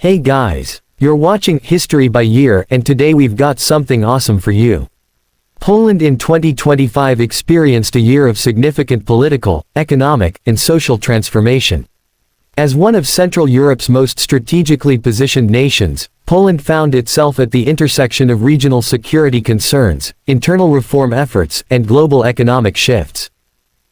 Hey guys, you're watching History by Year, and today we've got something awesome for you. Poland in 2025 experienced a year of significant political, economic, and social transformation. As one of Central Europe's most strategically positioned nations, Poland found itself at the intersection of regional security concerns, internal reform efforts, and global economic shifts.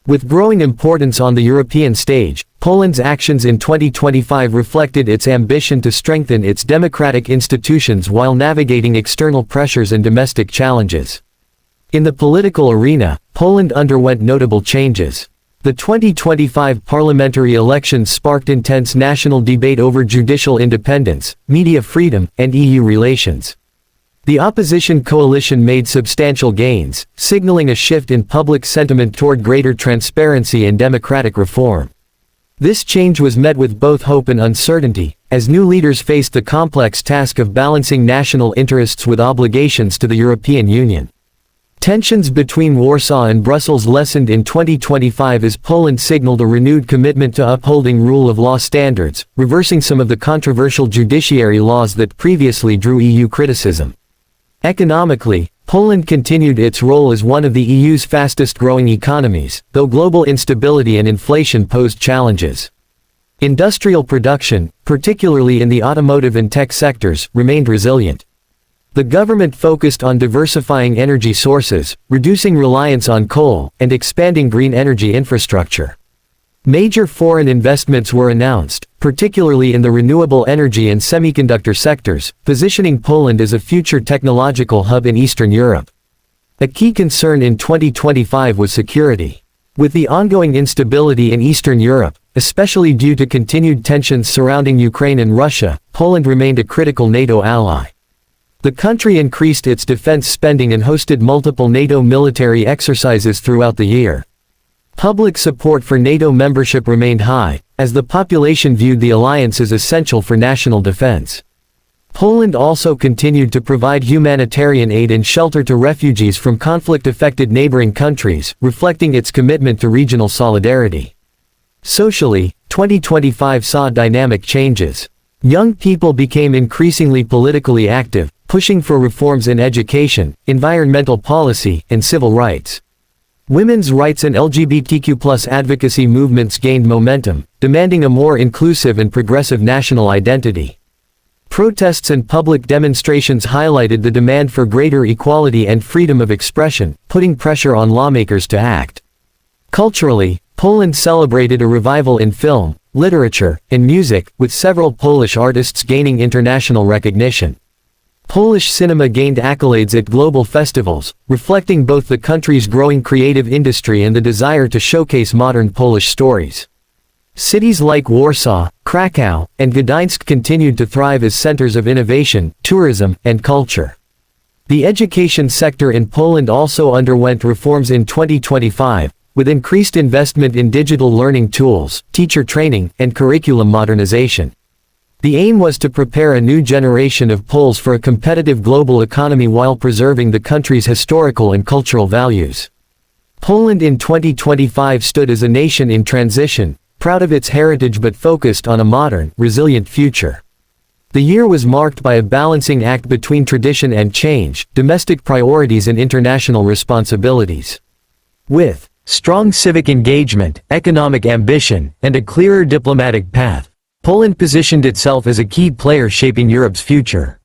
With growing importance on the European stage, Poland's actions in 2025 reflected its ambition to strengthen its democratic institutions while navigating external pressures and domestic challenges. In the political arena, Poland underwent notable changes. The 2025 parliamentary elections sparked intense national debate over judicial independence, media freedom, and EU relations. The opposition coalition made substantial gains, signaling a shift in public sentiment toward greater transparency and democratic reform. This change was met with both hope and uncertainty, as new leaders faced the complex task of balancing national interests with obligations to the European Union. Tensions between Warsaw and Brussels lessened in 2025 as Poland signaled a renewed commitment to upholding rule of law standards, reversing some of the controversial judiciary laws that previously drew EU criticism. Economically, Poland continued its role as one of the EU's fastest-growing economies, though global instability and inflation posed challenges. Industrial production, particularly in the automotive and tech sectors, remained resilient. The government focused on diversifying energy sources, reducing reliance on coal, and expanding green energy infrastructure. Major foreign investments were announced, particularly in the renewable energy and semiconductor sectors, positioning Poland as a future technological hub in Eastern Europe. A key concern in 2025 was security. With the ongoing instability in Eastern Europe, especially due to continued tensions surrounding Ukraine and Russia, Poland remained a critical NATO ally. The country increased its defense spending and hosted multiple NATO military exercises throughout the year. Public support for NATO membership remained high, as the population viewed the alliance as essential for national defense. Poland also continued to provide humanitarian aid and shelter to refugees from conflict-affected neighboring countries, reflecting its commitment to regional solidarity. Socially, 2025 saw dynamic changes. Young people became increasingly politically active, pushing for reforms in education, environmental policy, and civil rights. Women's rights and LGBTQ+ advocacy movements gained momentum, demanding a more inclusive and progressive national identity. Protests and public demonstrations highlighted the demand for greater equality and freedom of expression, putting pressure on lawmakers to act. Culturally, Poland celebrated a revival in film, literature, and music, with several Polish artists gaining international recognition. Polish cinema gained accolades at global festivals, reflecting both the country's growing creative industry and the desire to showcase modern Polish stories. Cities like Warsaw, Krakow, and Gdańsk continued to thrive as centers of innovation, tourism, and culture. The education sector in Poland also underwent reforms in 2025, with increased investment in digital learning tools, teacher training, and curriculum modernization. The aim was to prepare a new generation of Poles for a competitive global economy while preserving the country's historical and cultural values. Poland in 2025 stood as a nation in transition, proud of its heritage but focused on a modern, resilient future. The year was marked by a balancing act between tradition and change, domestic priorities and international responsibilities. With strong civic engagement, economic ambition, and a clearer diplomatic path, Poland positioned itself as a key player shaping Europe's future.